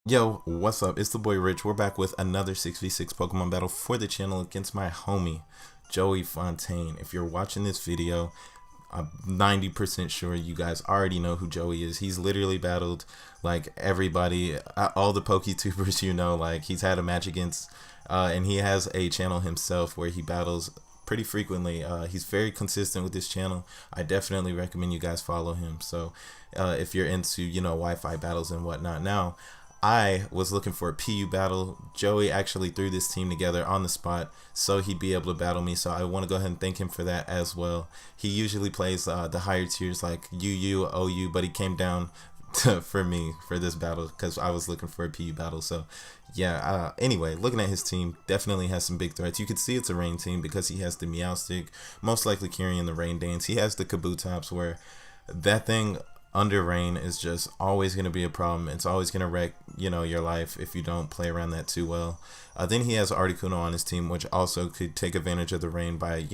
Yo, what's up? It's the boy Rich. We're back with another 6v6 Pokemon battle for the channel against my homie, Joey Fontaine. If you're watching this video, I'm 90% sure you guys already know who Joey is. He's literally battled like everybody, all the PokeTubers you know. Like he's had a match against, and he has a channel himself where he battles pretty frequently. He's very consistent with this channel. I definitely recommend you guys follow him. So if you're into, Wi-Fi battles and whatnot. Now, I was looking for a PU battle. Joey actually threw this team together on the spot so he'd be able to battle me. So I want to go ahead and thank him for that as well. He usually plays the higher tiers like UU, OU, but he came down for me for this battle because I was looking for a PU battle. So yeah, anyway, looking at his team, definitely has some big threats. You can see it's a rain team because he has the Meowstic, most likely carrying the Rain Dance. He has the Kabutops where that thing under rain is just always going to be a problem. It's always going to wreck, your life if you don't play around that too well. Then he has Articuno on his team, which also could take advantage of the rain by,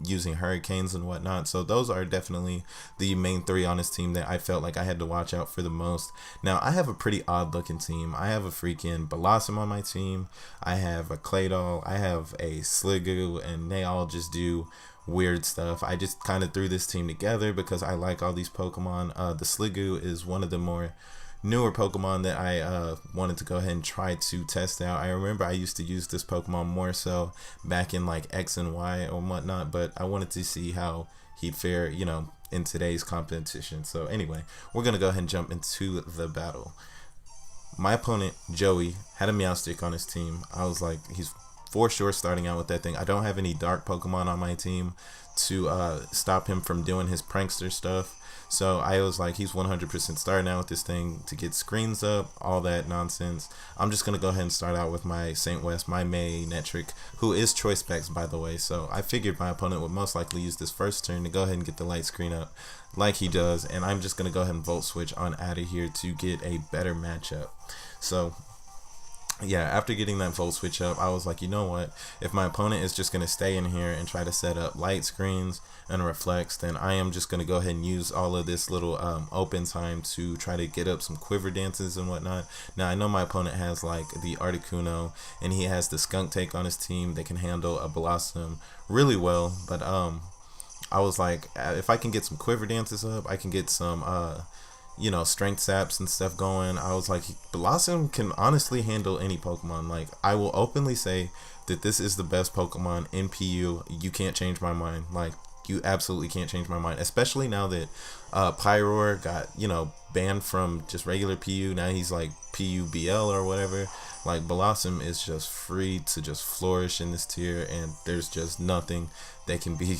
using hurricanes and whatnot. So those are definitely the main three on his team that I felt like I had to watch out for the most. Now, I have a pretty odd looking team. I have a freaking Blossom on my team. I have a Claydol. I have a Sliggoo, and they all just do weird stuff. I just kind of threw this team together because I like all these Pokemon. The Sliggoo is one of the more newer Pokemon that I wanted to go ahead and try to test out. I remember I used to use this Pokemon more so back in like X and Y or whatnot, but I wanted to see how he'd fare, in today's competition. So anyway, we're gonna go ahead and jump into the battle. My opponent, Joey, had a Meowstic on his team. I was like, he's for sure starting out with that thing. I don't have any dark Pokemon on my team to stop him from doing his prankster stuff. So I was like, he's 100% starting out with this thing to get screens up, all that nonsense. I'm just going to go ahead and start out with my St. West, my Manetric, who is Choice Specs, by the way. So I figured my opponent would most likely use this first turn to go ahead and get the light screen up like he does. And I'm just going to go ahead and Volt Switch on out of here to get a better matchup. So yeah, after getting that Volt Switch up, I was like, you know what? If my opponent is just going to stay in here and try to set up light screens and reflects, then I am just going to go ahead and use all of this little open time to try to get up some Quiver Dances and whatnot. Now, I know my opponent has like the Articuno, and he has the Skunk Tank on his team that can handle a Blossom really well, but I was like, if I can get some Quiver Dances up, I can get some strength saps and stuff going. I was like, Blossom can honestly handle any Pokemon. Like, I will openly say that this is the best Pokemon in PU. You can't change my mind. Like, you absolutely can't change my mind, especially now that Pyroar got, banned from just regular PU. Now he's like PUBL or whatever. Like, Blossom is just free to just flourish in this tier, and there's just nothing that can be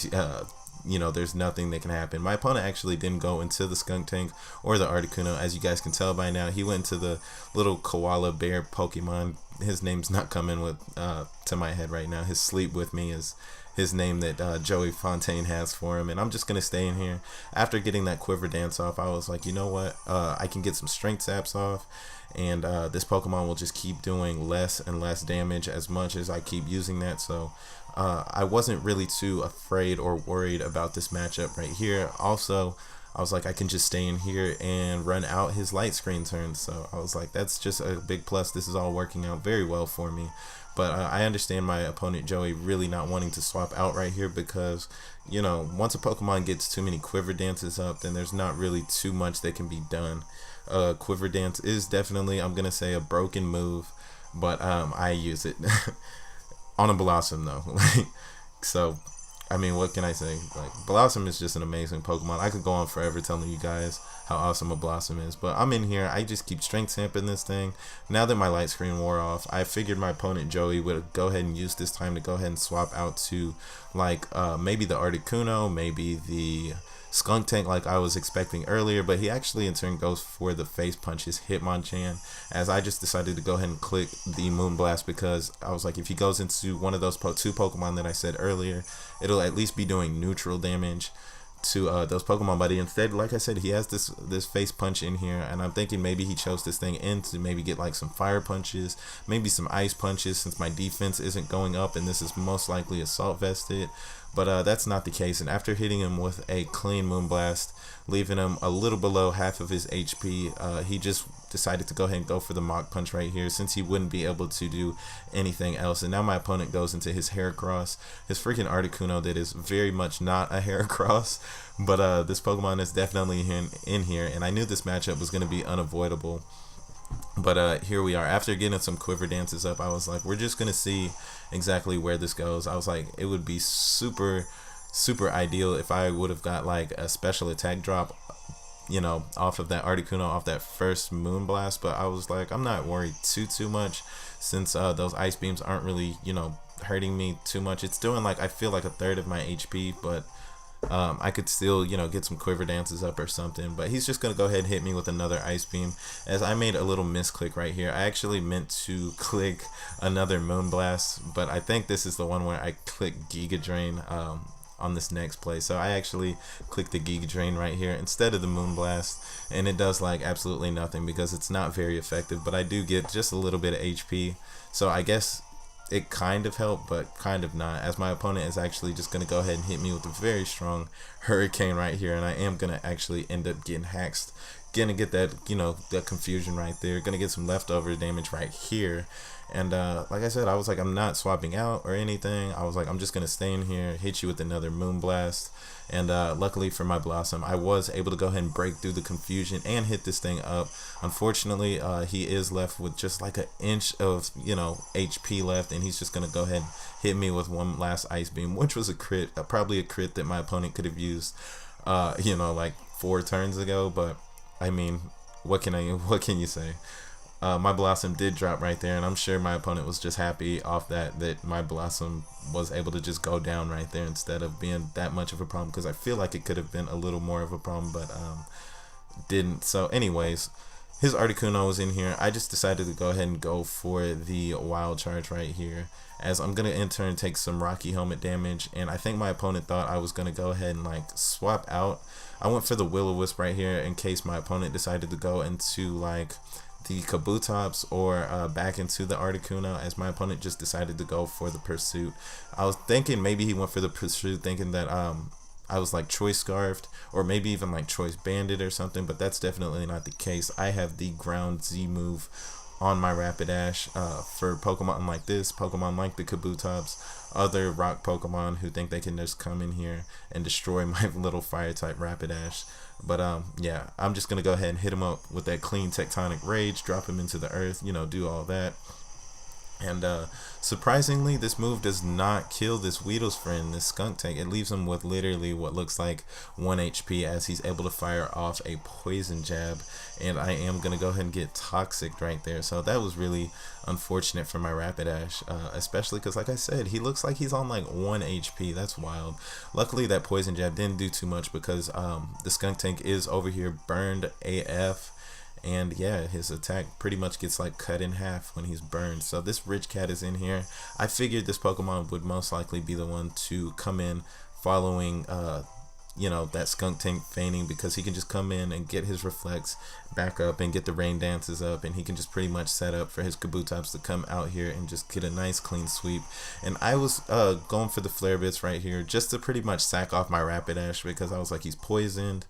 there's nothing that can happen. My opponent actually didn't go into the Skunk Tank or the Articuno. As you guys can tell by now, he went to the little koala bear Pokemon. His name's not coming with to my head right now. His Sleep With Me is his name that Joey Fontaine has for him, and I'm just gonna stay in here. After getting that Quiver Dance off, I was like, you know what, I can get some Strength Saps off, and this Pokemon will just keep doing less and less damage as much as I keep using that. So I wasn't really too afraid or worried about this matchup right here. Also, I was like, I can just stay in here and run out his light screen turn. So I was like, that's just a big plus. This is all working out very well for me. But I understand my opponent Joey really not wanting to swap out right here because, once a Pokemon gets too many Quiver Dances up, then there's not really too much that can be done. Quiver Dance is definitely, I'm going to say, a broken move, but I use it on a Blossom though. So I mean, what can I say? Like, Blossom is just an amazing Pokemon. I could go on forever telling you guys how awesome a Blossom is, but I'm in here. I just keep strength sampling this thing. Now that my light screen wore off, I figured my opponent Joey would go ahead and use this time to go ahead and swap out to like maybe the Articuno, maybe the Skunk Tank like I was expecting earlier, but he actually in turn goes for the Face Punch, his Hitmonchan, as I just decided to go ahead and click the Moonblast because I was like, if he goes into one of those two Pokemon that I said earlier, it'll at least be doing neutral damage to those Pokemon. But instead, like I said, he has this Face Punch in here, and I'm thinking maybe he chose this thing in to maybe get like some Fire Punches, maybe some Ice Punches, since my defense isn't going up and this is most likely Assault Vested. but that's not the case. And after hitting him with a clean Moonblast, leaving him a little below half of his HP, he just decided to go ahead and go for the Mach Punch right here, since he wouldn't be able to do anything else. And now my opponent goes into his Heracross, his freaking Articuno that is very much not a Heracross, but this Pokemon is definitely in here, and I knew this matchup was going to be unavoidable. But here we are. After getting some Quiver Dances up, I was like, we're just going to see exactly where this goes. I was like, it would be super ideal if I would have got like a special attack drop, you know, off of that Articuno, off that first Moonblast. But I was like, I'm not worried too much, since those Ice Beams aren't really, you know, hurting me too much. It's doing like, I feel like a third of my HP, but I could still, you know, get some Quiver Dances up or something. But he's just going to go ahead and hit me with another Ice Beam, as I made a little misclick right here. I actually meant to click another Moonblast, but I think this is the one where I click Giga Drain on this next play. So I actually clicked the Giga Drain right here instead of the Moonblast, and it does like absolutely nothing because it's not very effective, but I do get just a little bit of HP. So I guess it kind of helped, but kind of not, as my opponent is actually just going to go ahead and hit me with a very strong Hurricane right here, and I am going to actually end up getting hacked. Gonna get that, you know, that confusion right there. Gonna get some leftover damage right here. And like I said, I was like, I'm not swapping out or anything. I was like, I'm just gonna stay in here, hit you with another Moonblast. And luckily for my Blossom, I was able to go ahead and break through the confusion and hit this thing up. Unfortunately, he is left with just like an inch of, you know, HP left, and he's just gonna go ahead and hit me with one last Ice Beam, which was a crit, probably a crit that my opponent could have used, you know, like 4 turns ago. But I mean, what can you say? My Blossom did drop right there, and I'm sure my opponent was just happy off that my Blossom was able to just go down right there instead of being that much of a problem, because I feel like it could have been a little more of a problem, but didn't. So anyways, his Articuno was in here. I just decided to go ahead and go for the Wild Charge right here, as I'm going to in turn take some Rocky Helmet damage, and I think my opponent thought I was going to go ahead and like swap out. I went for the Will-O-Wisp right here in case my opponent decided to go into like the Kabutops or back into the Articuno, as my opponent just decided to go for the Pursuit. I was thinking maybe he went for the Pursuit thinking that I was like Choice Scarfed, or maybe even like Choice Banded or something, but that's definitely not the case. I have the Ground Z move on my Rapidash for Pokemon like this, Pokemon like the Kabutops, other rock Pokemon who think they can just come in here and destroy my little fire type Rapidash. But yeah, I'm just gonna go ahead and hit him up with that clean Tectonic Rage, drop him into the earth, you know, do all that. And surprisingly, this move does not kill this Weedle's friend, this Skunk Tank. It leaves him with literally what looks like 1 HP, as he's able to fire off a Poison Jab. And I am going to go ahead and get Toxic right there. So that was really unfortunate for my Rapidash, especially because, like I said, he looks like he's on like 1 HP. That's wild. Luckily, that Poison Jab didn't do too much, because the Skunk Tank is over here burned AF. And yeah, his attack pretty much gets like cut in half when he's burned. So this Rich Cat is in here. I figured this Pokemon would most likely be the one to come in following you know, that Skunk Tank feigning, because he can just come in and get his Reflects back up and get the Rain Dances up, and he can just pretty much set up for his Kabutops to come out here and just get a nice clean sweep. And I was going for the Flare Bits right here just to pretty much sack off my Rapidash, because I was like, he's poisoned.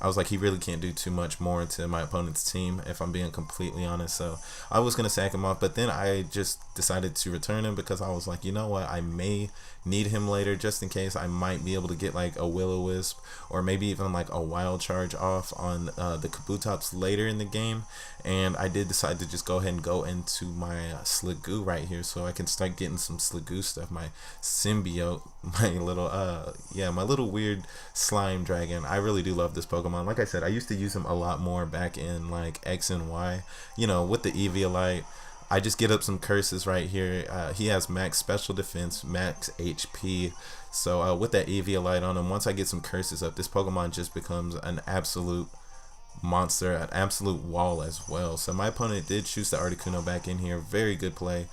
I was like, he really can't do too much more to my opponent's team, if I'm being completely honest. So I was going to sack him off, but then I just decided to return him, because I was like, you know what, I may need him later, just in case I might be able to get like a Will-O-Wisp, or maybe even like a Wild Charge off on the Kabutops later in the game. And I did decide to just go ahead and go into my Sliggoo right here, so I can start getting some Sliggoo stuff. My Symbiote, my little yeah, my little weird slime dragon. I really do love this Pokemon. Like I said, I used to use him a lot more back in like X and Y, you know, with the Eviolite. I just get up some curses right here. He has max special defense, max HP. So with that Eviolite on him, once I get some curses up, this Pokemon just becomes an absolute monster, an absolute wall as well. So my opponent did choose the Articuno back in here. Very good play.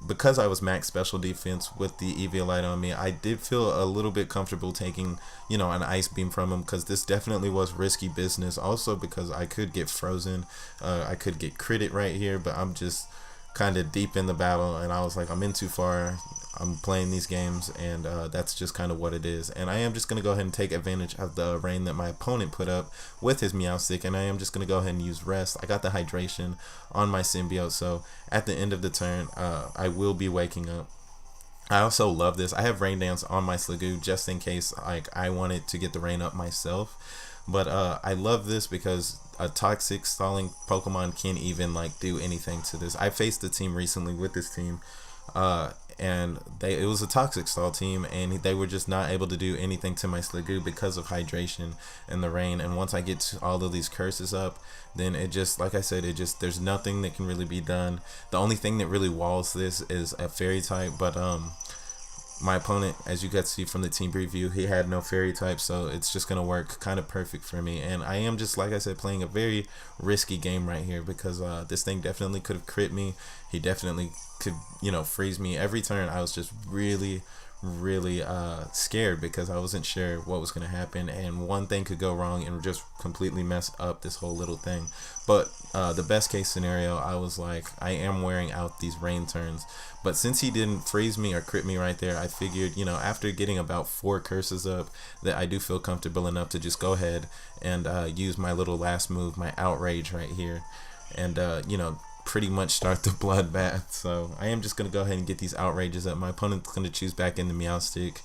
Because I was max special defense with the Eviolite on me, I did feel a little bit comfortable taking, you know, an Ice Beam from him, because this definitely was risky business. Also because I could get frozen, I could get critted right here, but I'm just kind of deep in the battle, and I was like, I'm in too far. I'm playing these games, and that's just kind of what it is. And I am just going to go ahead and take advantage of the rain that my opponent put up with his Meowstic, and I am just going to go ahead and use Rest. I got the hydration on my symbiote, so at the end of the turn, I will be waking up. I also love this. I have Rain Dance on my Sliggoo just in case like I wanted to get the rain up myself. But I love this because a toxic stalling Pokemon can't even like do anything to this. I faced a team recently with this team, and it was a toxic stall team, and they were just not able to do anything to my Sliggoo because of hydration and the rain. And once I get all of these curses up, then it just, like I said, there's nothing that can really be done. The only thing that really walls this is a fairy type, but my opponent, as you got to see from the team preview, he had no fairy type, so it's just gonna work kind of perfect for me. And I am just, like I said, playing a very risky game right here because this thing definitely could have crit me. He definitely could, you know, freeze me every turn. I was just really scared because I wasn't sure what was going to happen, and one thing could go wrong and just completely mess up this whole little thing. But the best case scenario, I was like, I am wearing out these rain turns, but since he didn't freeze me or crit me right there, I figured, you know, after getting about 4 curses up, that I do feel comfortable enough to just go ahead and use my little last move, my outrage right here, and you know, pretty much start the bloodbath. So I am just going to go ahead and get these outrages up. My opponent's going to choose back in the Meowstic,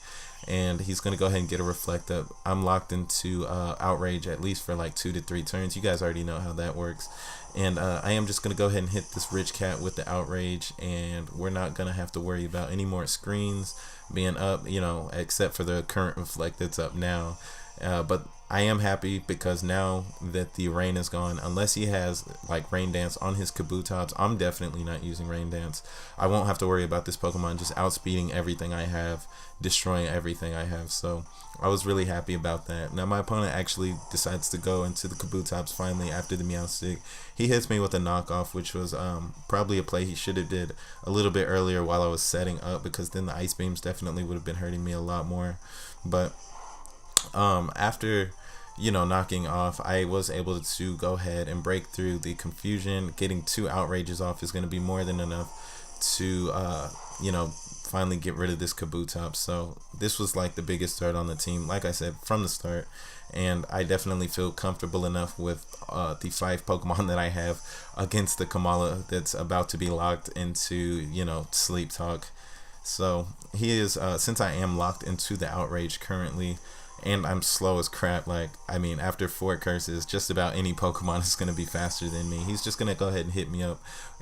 and he's going to go ahead and get a reflect up. I'm locked into outrage at least for like 2 to 3 turns. You guys already know how that works. And I am just going to go ahead and hit this Rich Cat with the outrage, and we're not going to have to worry about any more screens being up, you know, except for the current reflect that's up now. But I am happy because now that the rain is gone, unless he has like Rain Dance on his Kabutops, I'm definitely not using Rain Dance. I won't have to worry about this Pokemon just outspeeding everything I have, destroying everything I have. So I was really happy about that. Now my opponent actually decides to go into the Kabutops finally after the Meowstic. He hits me with a knockoff, which was probably a play he should have did a little bit earlier while I was setting up, because then the Ice Beams definitely would have been hurting me a lot more. But after, you know, knocking off, I was able to go ahead and break through the confusion. Getting 2 outrages off is going to be more than enough to you know, finally get rid of this Kabutops. So this was like the biggest threat on the team, like I said, from the start, and I definitely feel comfortable enough with the 5 Pokemon that I have against the Kamala that's about to be locked into, you know, Sleep Talk. So he is since I am locked into the outrage currently, and I'm slow as crap, like, I mean, after 4 curses, just about any Pokemon is going to be faster than me. He's just going to go ahead and hit me up,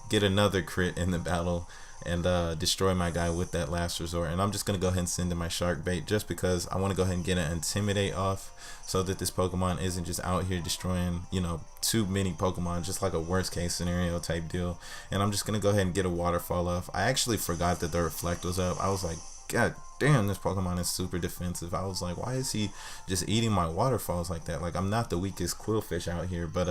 get another crit in the battle, and destroy my guy with that last resort. And I'm just going to go ahead and send in my Shark Bait just because I want to go ahead and get an Intimidate off so that this Pokemon isn't just out here destroying, you know, too many Pokemon, just like a worst case scenario type deal. And I'm just going to go ahead and get a Waterfall off. I actually forgot that the Reflect was up. I was like, God damn, this Pokemon is super defensive. I was like, why is he just eating my waterfalls like that? Like, I'm not the weakest Quillfish out here. But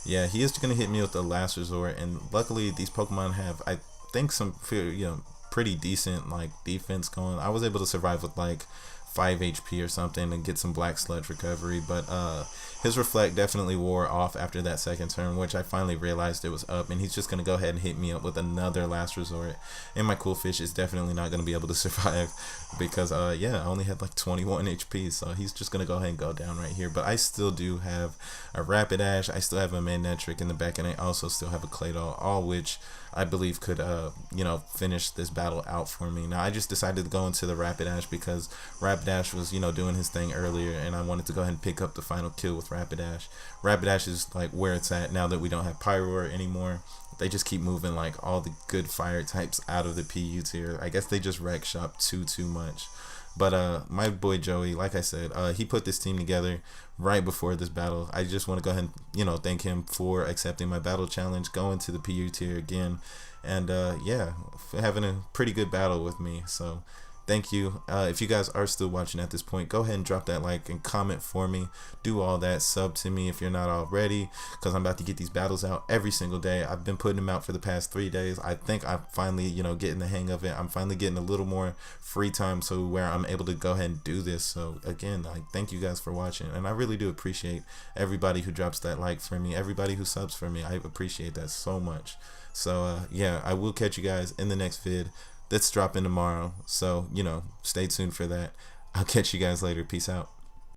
yeah, he is going to hit me with the last resort, and luckily these Pokemon have, I think, some, you know, pretty decent like defense going. I was able to survive with like 5 HP or something and get some Black Sludge recovery, but his Reflect definitely wore off after that second turn, which I finally realized it was up, and he's just going to go ahead and hit me up with another last resort, and my Quillfish is definitely not going to be able to survive because yeah, I only had like 21 HP, so he's just going to go ahead and go down right here. But I still do have a Rapidash, I still have a Manectric in the back, and I also still have a Claydol, all which I believe could you know, finish this battle out for me. Now I just decided to go into the Rapidash because Rapidash was, you know, doing his thing earlier, and I wanted to go ahead and pick up the final kill with Rapidash. Rapidash is like where it's at now that we don't have Pyroar anymore. They just keep moving like all the good fire types out of the PU tier. I guess they just wreck shop too much. But my boy Joey, like I said, he put this team together right before this battle. I just want to go ahead and, you know, thank him for accepting my battle challenge, going to the PU tier again, and yeah, having a pretty good battle with me. So thank you. If you guys are still watching at this point, go ahead and drop that like and comment for me. Do all that. Sub to me if you're not already, because I'm about to get these battles out every single day. I've been putting them out for the past 3 days. I think I'm finally, getting the hang of it. I'm finally getting a little more free time, so where I'm able to go ahead and do this. So again, like, thank you guys for watching, and I really do appreciate everybody who drops that like for me, everybody who subs for me. I appreciate that so much. So yeah, I will catch you guys in the next vid that's dropping tomorrow. So stay tuned for that. I'll catch you guys later. Peace out.